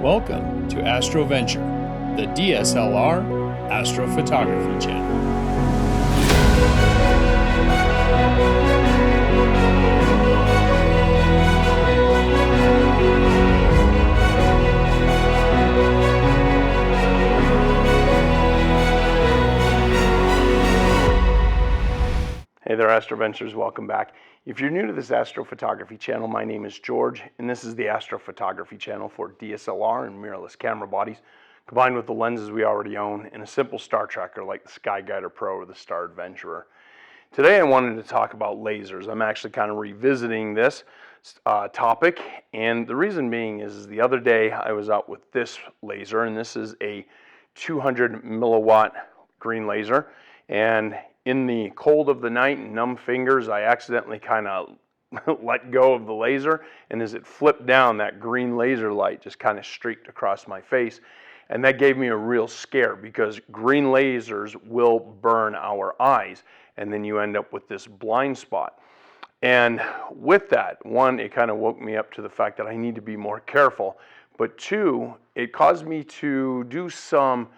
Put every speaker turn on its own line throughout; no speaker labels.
Welcome to Astroventure, the DSLR astrophotography channel. Hey there, Astroventures, welcome back. If you're new to this astrophotography channel, my name is George, and this is the astrophotography channel for DSLR and mirrorless camera bodies, combined with the lenses we already own, and a simple star tracker like the Skyguider Pro or the Star Adventurer. Today I wanted to talk about lasers. I'm actually kind of revisiting this topic, and the reason being is the other day I was out with this laser, and this is a 200 milliwatt green laser, and in the cold of the night and numb fingers, I accidentally kind of let go of the laser, and as it flipped down, that green laser light just kind of streaked across my face, and that gave me a real scare because green lasers will burn our eyes, and then you end up with this blind spot. And with that, one, it kind of woke me up to the fact that I need to be more careful, but two, it caused me to do some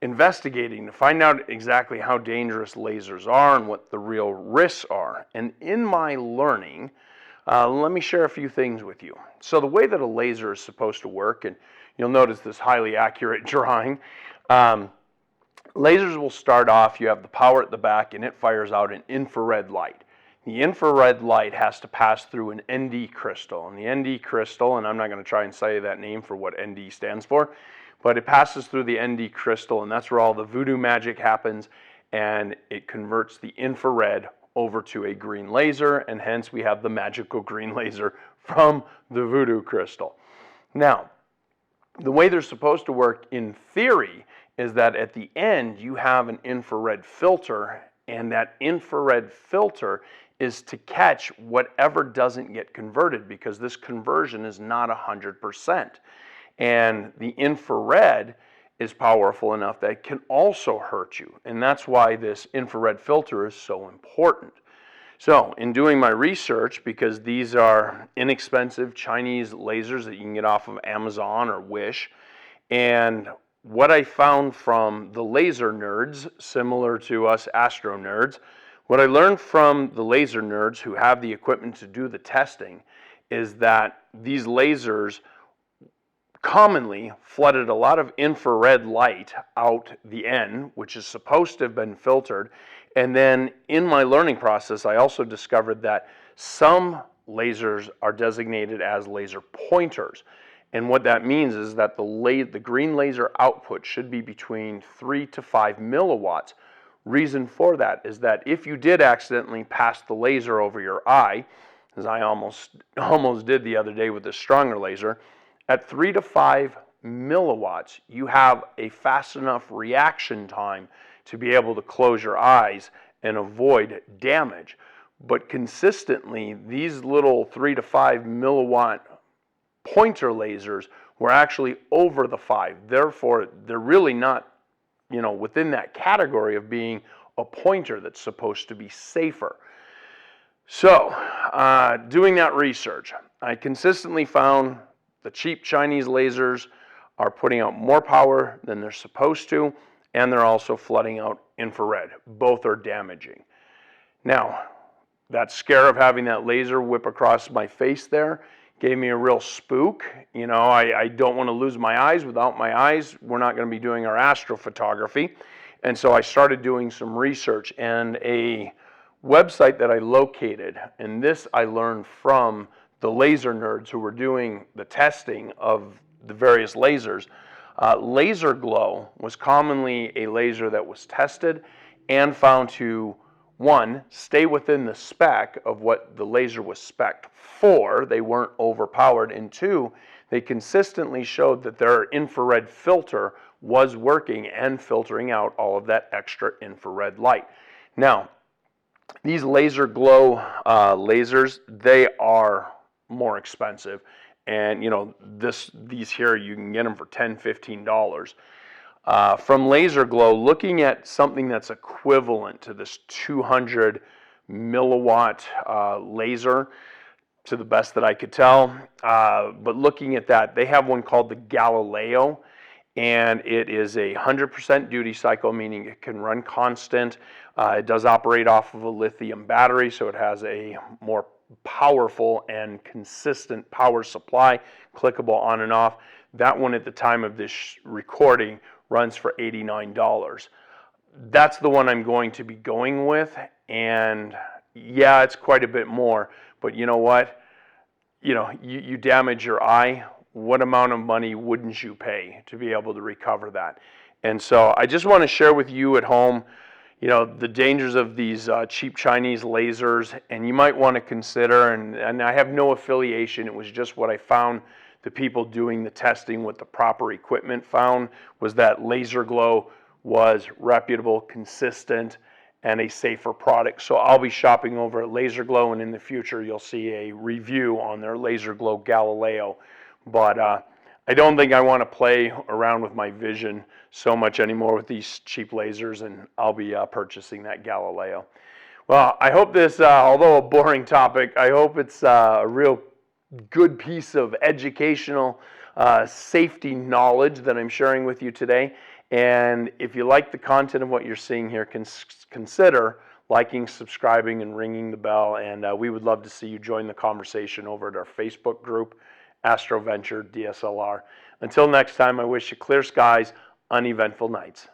investigating to find out exactly how dangerous lasers are and what the real risks are. And in my learning, let me share a few things with you. So the way that a laser is supposed to work, and you'll notice this highly accurate drawing, lasers will start off, you have the power at the back, and it fires out an infrared light. The infrared light has to pass through an ND crystal, and the ND crystal, and I'm not going to try and say that name for what ND stands for, but it passes through the ND crystal, and that's where all the voodoo magic happens, and it converts the infrared over to a green laser, and hence we have the magical green laser from the voodoo crystal. Now, the way they're supposed to work in theory is that at the end you have an infrared filter, and that infrared filter is to catch whatever doesn't get converted, because this conversion is not 100%. And the infrared is powerful enough that it can also hurt you. And that's why this infrared filter is so important. So in doing my research, because these are inexpensive Chinese lasers that you can get off of Amazon or Wish, and what I found from the laser nerds, similar to us astro nerds, what I learned from the laser nerds who have the equipment to do the testing is that these lasers commonly flooded a lot of infrared light out the end, which is supposed to have been filtered. And then in my learning process, I also discovered that some lasers are designated as laser pointers. And what that means is that the green laser output should be between 3 to 5 milliwatts. Reason for that is that if you did accidentally pass the laser over your eye, as I almost did the other day with a stronger laser, at 3 to 5 milliwatts, you have a fast enough reaction time to be able to close your eyes and avoid damage. But consistently, these little 3 to 5 milliwatt pointer lasers were actually over the 5. Therefore, they're really not, within that category of being a pointer that's supposed to be safer. So, doing that research, I consistently found the cheap Chinese lasers are putting out more power than they're supposed to, and they're also flooding out infrared. Both are damaging. Now, that scare of having that laser whip across my face there gave me a real spook. I don't want to lose my eyes. Without my eyes, we're not going to be doing our astrophotography. And so I started doing some research, and a website that I located, and this I learned from the laser nerds who were doing the testing of the various lasers. Laser glow was commonly a laser that was tested and found to, one, stay within the spec of what the laser was spec'd for. They weren't overpowered. And two, they consistently showed that their infrared filter was working and filtering out all of that extra infrared light. Now, these laser glow lasers, they are more expensive, and these here you can get them for $10-15. From Laser Glow, looking at something that's equivalent to this 200 milliwatt laser, to the best that I could tell. But looking at that, they have one called the Galileo, and it is a 100% duty cycle, meaning it can run constant. It does operate off of a lithium battery, so it has a more powerful and consistent power supply, clickable on and off. That one at the time of this recording runs for $89. That's the one I'm going to be going with, and yeah, it's quite a bit more, but you know what? You damage your eye, what amount of money wouldn't you pay to be able to recover that? And so I just want to share with you at home, the dangers of these cheap Chinese lasers, and you might want to consider, and I have no affiliation, it was just what I found the people doing the testing with the proper equipment found, was that laser glow was reputable, consistent, and a safer product. So I'll be shopping over at Laser Glow, and in the future you'll see a review on their Laser Glow Galileo. But I don't think I want to play around with my vision so much anymore with these cheap lasers, and I'll be purchasing that Galileo. Well, I hope this, although a boring topic, I hope it's a real good piece of educational safety knowledge that I'm sharing with you today. And if you like the content of what you're seeing here, consider liking, subscribing, and ringing the bell. And we would love to see you join the conversation over at our Facebook group, AstroVenture DSLR. Until next time, I wish you clear skies, uneventful nights.